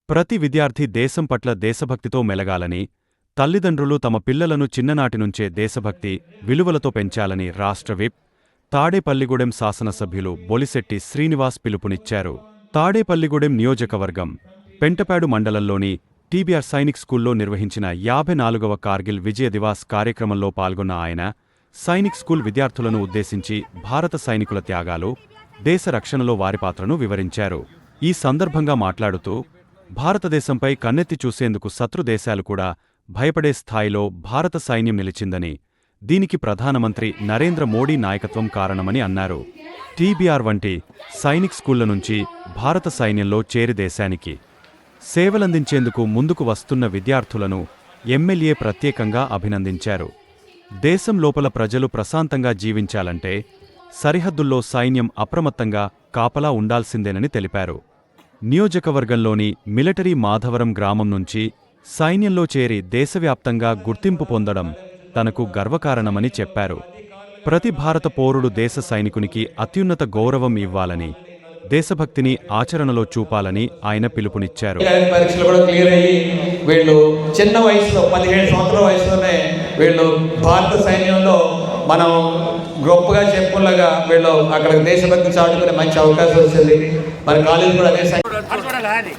ప్రతి విద్యార్థి దేశం పట్ల దేశభక్తితో మెలగాలని, తల్లిదండ్రులు తమ పిల్లలను చిన్ననాటినుంచే దేశభక్తి విలువలతో పెంచాలని రాష్ట్ర విప్, తాడేపల్లిగూడెం శాసనసభ్యులు బొలిశెట్టి శ్రీనివాస్ పిలుపునిచ్చారు. తాడేపల్లిగూడెం నియోజకవర్గం పెంటపాడు మండలంలోని టీబీఆర్ సైనిక్ స్కూల్లో నిర్వహించిన 54వ కార్గిల్ విజయ దివాస్ కార్యక్రమంలో పాల్గొన్న ఆయన సైనిక్ స్కూల్ విద్యార్థులను ఉద్దేశించి భారత సైనికుల త్యాగాలు, దేశ రక్షణలో వారి పాత్రను వివరించారు. ఈ సందర్భంగా మాట్లాడుతూ భారతదేశంపై కన్నెత్తి చూసేందుకు శత్రు దేశాలు కూడా భయపడే స్థాయిలో భారత సైన్యం నిలిచిందని, దీనికి ప్రధానమంత్రి నరేంద్ర మోడీ నాయకత్వం కారణమని అన్నారు. టీబీఆర్ వంటి సైనిక్ స్కూళ్ల నుంచి భారత సైన్యంలో చేరి దేశానికి సేవలందించేందుకు ముందుకు వస్తున్న విద్యార్థులను ఎమ్మెల్యే ప్రత్యేకంగా అభినందించారు. దేశం లోపల ప్రజలు ప్రశాంతంగా జీవించాలంటే సరిహద్దుల్లో సైన్యం అప్రమత్తంగా కాపలా ఉండాల్సిందేనని తెలిపారు. నియోజకవర్గంలోని మిలిటరీ మాధవరం గ్రామం నుంచి సైన్యంలో చేరి దేశవ్యాప్తంగా గుర్తింపు పొందడం తనకు గర్వకారణమని చెప్పారు. ప్రతి భారత పౌరుడు దేశ సైనికునికి అత్యున్నత గౌరవం ఇవ్వాలని, దేశభక్తిని ఆచరణలో చూపాలని ఆయన పిలుపునిచ్చారు. పరీక్షలు కూడా క్లియర్ అయ్యి వీళ్ళు చిన్న వయసులో 17 సంవత్సరాల వయసులోనే వీళ్ళు భారత సైన్యంలో మనం గొప్పగా చెప్పులాగా వీళ్ళు అక్కడ దేశభక్తి చాటుకునే మంచి అవకాశం వచ్చింది. మరి కాలేజీ కూడా అదే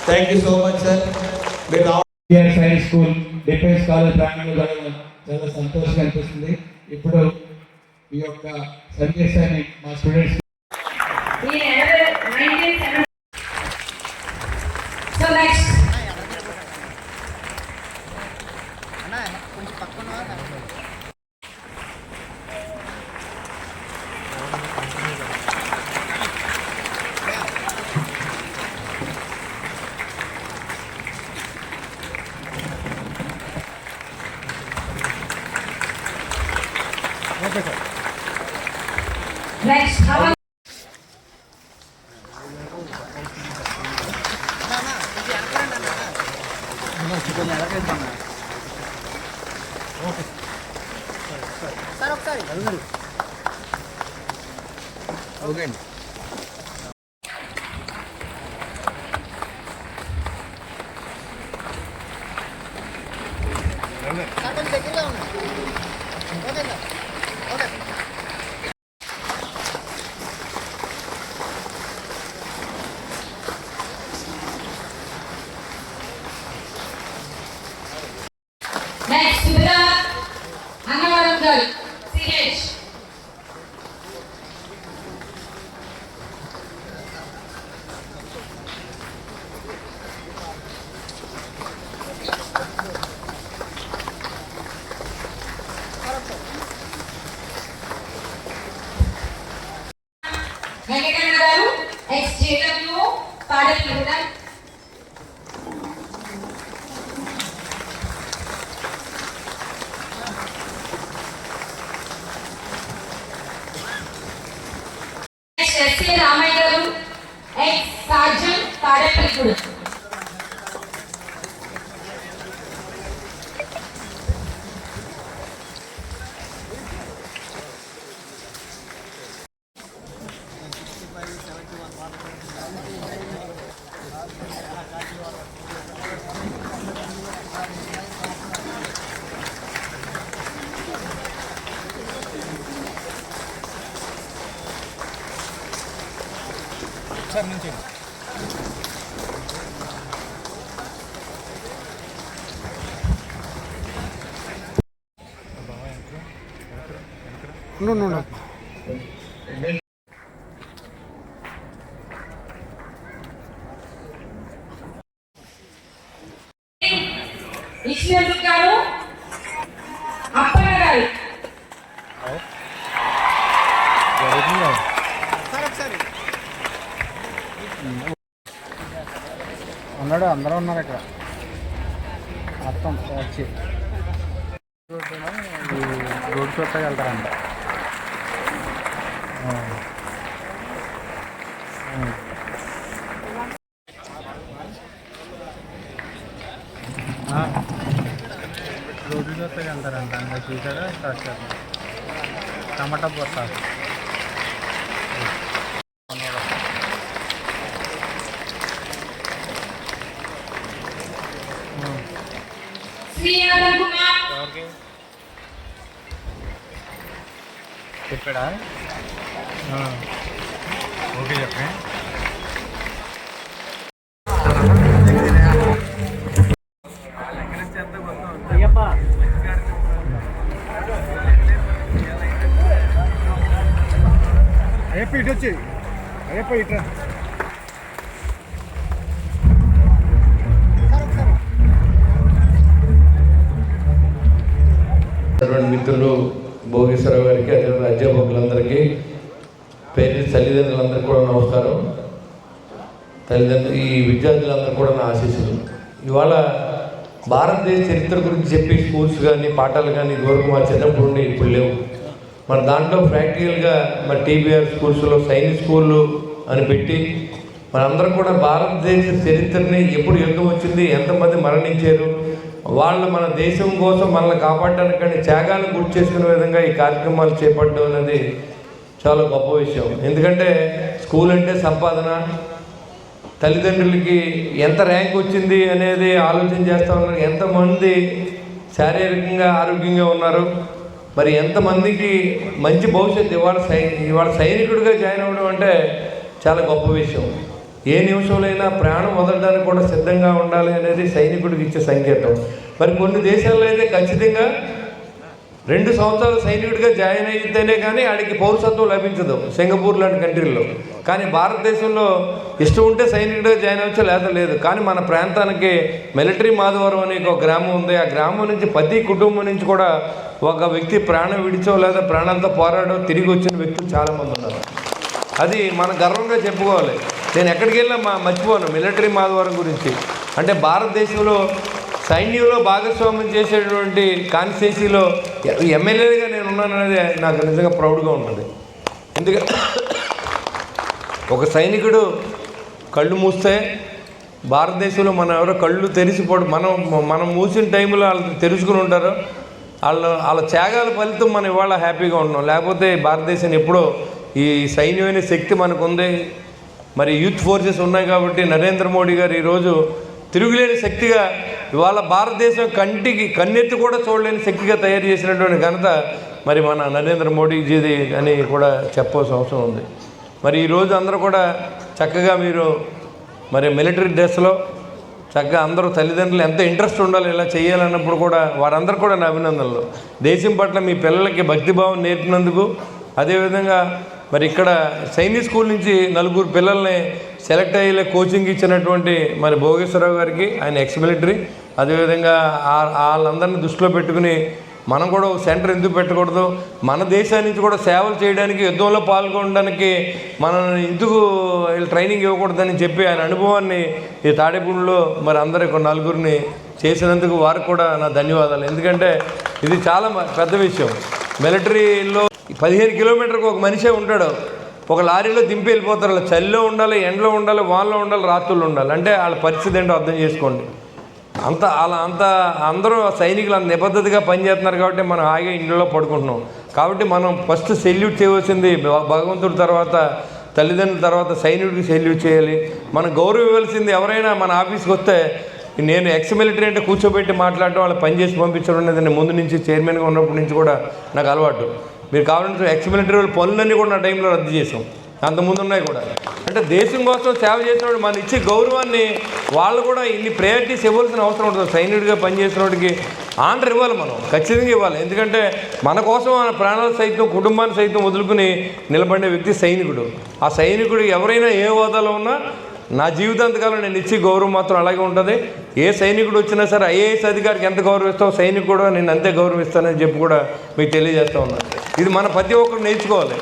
thank you so much sir. మీరు సైన్స్ స్కూల్ డిఫెన్స్ కాలేజ్ ప్రాంగణంలో చాలా సంతోషంగా అనిపిస్తుంది. ఇప్పుడు ఈ యొక్క సందేశాన్ని మా students Next, how are okay. next, Subhra Angavaram girl, CH. Venkatana garu, ex-JW, Tabelligudem. S.A. Ramaya garu, ex-Sergeant, Tabelligudem. Sir నుంచి ఇచ్చినందుకు గారు అప్పన్న గారు ఉన్నాడు. అందరూ ఉన్నారు ఇక్కడ మొత్తం వచ్చి రోడ్ షోకి వెళ్తారంట. కొత్తగా వెళ్తారంట ఇంకా చూసారా స్టార్ట్ చేద్దాం టమాటా పోతా శ్రీ ఆనంద్ కుమార్ ఎవరికి చెప్పాడా ఓకే చెప్పే అయ్యప్ప ఇటు వచ్చి అయ్యప్ప ఇట్లా మిత్రులు భోగేశ్వరరావు గారికి అదేవిధంగా అధ్యాపకులందరికీ పేరెంట్స్ తల్లిదండ్రులందరికీ కూడా నమస్కారం. ఈ విద్యార్థులందరూ కూడా నా ఆశీస్సులు. ఇవాళ భారతదేశ చరిత్ర గురించి చెప్పే స్కూల్స్ కానీ పాఠాలు కానీ ఇదివరకు మా చిన్నప్పుడు ఉండే ఇప్పుడు లేవు. మరి దాంట్లో ప్రాక్టికల్గా మరి టీబీఆర్ స్కూల్స్లో సైనిక్ స్కూళ్ళు అని పెట్టి మనందరం కూడా భారతదేశ చరిత్రని ఎప్పుడు యుద్ధం వచ్చింది, ఎంతమంది మరణించారు, వాళ్ళు మన దేశం కోసం మనల్ని కాపాడడానికి త్యాగాలను గుర్తు చేసుకునే విధంగా ఈ కార్యక్రమాలు చేపట్టడం అనేది చాలా గొప్ప విషయం. ఎందుకంటే స్కూల్ అంటే సంపాదన, తల్లిదండ్రులకి ఎంత ర్యాంక్ వచ్చింది అనేది ఆలోచన చేస్తూ ఉన్నారు, ఎంతమంది శారీరకంగా ఆరోగ్యంగా ఉన్నారు, మరి ఎంతమందికి మంచి భవిష్యత్తు. ఇవాళ సైనికుడిగా జాయిన్ అవ్వడం అంటే చాలా గొప్ప విషయం. ఏ నిమిషంలో ప్రాణం వదలడానికి కూడా సిద్ధంగా ఉండాలి అనేది సైనికుడికి ఇచ్చే సంకేతం. మరి కొన్ని దేశాల్లో అయితే ఖచ్చితంగా 2 సంవత్సరాలు సైనికుడిగా జాయిన్ అయితేనే కానీ ఆడికి పౌరసత్వం లభించదు సింగపూర్ లాంటి కంట్రీల్లో. కానీ భారతదేశంలో ఇష్టం ఉంటే సైనికుడిగా జాయిన్ అవ్వచ్చు, లేదా లేదు. కానీ మన ప్రాంతానికి మిలిటరీ మాధవరం అనే ఒక గ్రామం ఉంది. ఆ గ్రామం నుంచి ప్రతి కుటుంబం నుంచి కూడా ఒక వ్యక్తి ప్రాణం విడిచో లేదా ప్రాణాలతో పోరాడో తిరిగి వచ్చిన వ్యక్తులు చాలామంది ఉన్నారు. అది మనం గర్వంగా చెప్పుకోవాలి. నేను ఎక్కడికి వెళ్ళినా మర్చిపోను మిలిటరీ మాధవరం గురించి. అంటే భారతదేశంలో సైన్యంలో భాగస్వామ్యం చేసేటువంటి కాన్స్టిట్యున్సీలో ఎమ్మెల్యేగా నేను ఉన్నాననేది నాకు నిజంగా ప్రౌడ్గా ఉంటుంది. ఎందుకంటే ఒక సైనికుడు కళ్ళు మూస్తే భారతదేశంలో మనం ఎవరో కళ్ళు తెరిచిపోవడం, మనం మూసిన టైంలో వాళ్ళు తెరుచుకుని ఉంటారు. వాళ్ళ త్యాగాల ఫలితం మనం ఇవాళ హ్యాపీగా ఉన్నాం. లేకపోతే భారతదేశాన్ని ఎప్పుడో ఈ సైన్యమైన శక్తి మనకు ఉంది, మరి యూత్ ఫోర్సెస్ ఉన్నాయి కాబట్టి నరేంద్ర మోడీ గారు ఈరోజు తిరుగులేని శక్తిగా ఇవాళ భారతదేశం కన్నెత్తి కూడా చూడలేని శక్తిగా తయారు చేసినటువంటి ఘనత మరి మన నరేంద్ర మోడీజీది అని కూడా చెప్పవలసిన అవసరం ఉంది. మరి ఈరోజు అందరూ కూడా చక్కగా మీరు మరి మిలిటరీ డ్రెస్లో చక్కగా అందరూ తల్లిదండ్రులు ఎంత ఇంట్రెస్ట్ ఉండాలి ఇలా చేయాలన్నప్పుడు కూడా వారందరూ కూడా నా అభినందనలు. దేశం పట్ల మీ పిల్లలకి భక్తిభావం నేర్పినందుకు, అదేవిధంగా మరి ఇక్కడ సైనిక్ స్కూల్ నుంచి 4 పిల్లల్ని సెలెక్ట్ అయ్యేలా కోచింగ్ ఇచ్చినటువంటి మరి భోగేశ్వరరావు గారికి, ఆయన ఎక్స్ మిలిటరీ, అదేవిధంగా వాళ్ళందరినీ దృష్టిలో పెట్టుకుని మనం కూడా ఒక సెంటర్ ఎందుకు పెట్టకూడదు, మన దేశాన్ని నుంచి కూడా సేవలు చేయడానికి, యుద్ధంలో పాల్గొనడానికి మనం ఎందుకు ట్రైనింగ్ ఇవ్వకూడదని చెప్పి ఆయన అనుభవాన్ని ఈ తాడేపూడిలో మరి అందరికి 4 చేసినందుకు వారికి కూడా నా ధన్యవాదాలు. ఎందుకంటే ఇది చాలా పెద్ద విషయం. మిలిటరీలో 15 కిలోమీటర్కి ఒక మనిషే ఉంటాడు. ఒక లారీలో దింపి వెళ్ళిపోతారు. అలా చలిలో ఉండాలి, ఎండలో ఉండాలి, వానలో ఉండాలి, రాత్రుల్లో ఉండాలి. అంటే వాళ్ళ పరిస్థితి ఏంటో అర్థం చేసుకోండి. అందరూ సైనికులు అంత నిబద్ధతగా పనిచేస్తున్నారు కాబట్టి మనం హాయిగా ఇంట్లో పడుకుంటున్నాం. కాబట్టి మనం ఫస్ట్ సెల్యూట్ చేయవలసింది భగవంతుడి తర్వాత, తల్లిదండ్రుల తర్వాత సైనికుడికి సెల్యూట్ చేయాలి. మనం గౌరవం ఇవ్వాల్సింది ఎవరైనా మన ఆఫీస్కి వస్తే నేను ఎక్స్ మిలిటరీ అంటే కూర్చోబెట్టి మాట్లాడటం, వాళ్ళని పనిచేసి పంపించడం అనేది నేను ముందు నుంచి చైర్మన్గా ఉన్నప్పటి నుంచి కూడా నాకు అలవాటు. మీరు కావాలంటే ఎక్స్ మిలిటరీ వాళ్ళ పనులన్నీ కూడా నా టైంలో రద్దు చేసాం, అంతకుముందు ఉన్నాయి కూడా. అంటే దేశం కోసం సేవ చేసినవాడు మన ఇచ్చే గౌరవాన్ని వాళ్ళు కూడా ఇన్ని ప్రయారిటీస్ ఇవ్వాల్సిన అవసరం ఉంటుంది. సైనికుడిగా పనిచేసిన వాడికి ఆనర్ ఇవ్వాలి, మనం ఖచ్చితంగా ఇవ్వాలి. ఎందుకంటే మన కోసం మన ప్రాణాలు సైతం, కుటుంబాన్ని సైతం వదులుకుని నిలబడే వ్యక్తి సైనికుడు. ఆ సైనికుడు ఎవరైనా ఏ హోదాలో ఉన్నా నా జీవితాంతకాలం నేను ఇచ్చే గౌరవం మాత్రం అలాగే ఉంటుంది. ఏ సైనికుడు వచ్చినా సరే ఐఏఎస్ అధికారికి ఎంత గౌరవిస్తావు, సైనికుడు కూడా నేను అంతే గౌరవిస్తానని చెప్పి కూడా మీకు తెలియజేస్తూ ఉన్నాను. ఇది మన ప్రతి ఒక్కరు నేర్చుకోవాలి.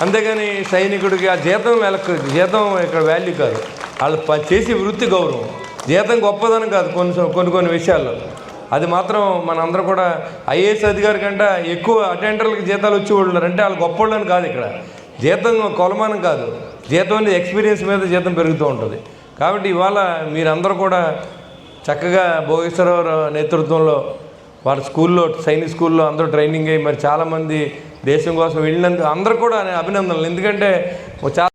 అంతేగాని సైనికుడికి ఆ జీతం జీతం ఇక్కడ వాల్యూ కాదు, వాళ్ళు చేసే వృత్తి గౌరవం. జీతం గొప్పదనం కాదు కొన్ని విషయాల్లో. అది మాత్రం మనందరూ కూడా ఐఏఎస్ అధికారి కంటే ఎక్కువ అటెండర్లకు జీతాలు వచ్చేవాళ్ళు ఉన్నారు. అంటే వాళ్ళు గొప్పవాళ్ళని కాదు, ఇక్కడ జీతం కొలమానం కాదు, జీతం అనేది ఎక్స్పీరియన్స్ మీద జీతం పెరుగుతూ ఉంటుంది. కాబట్టి ఇవాళ మీరందరూ కూడా చక్కగా భోగేశ్వరరావు నేతృత్వంలో వాళ్ళ స్కూల్లో సైనిక్ స్కూల్లో అందరూ ట్రైనింగ్ అయ్యి మరి చాలామంది దేశం కోసం వెళ్ళినందుకు అందరూ కూడా అభినందనలు. ఎందుకంటే చాలా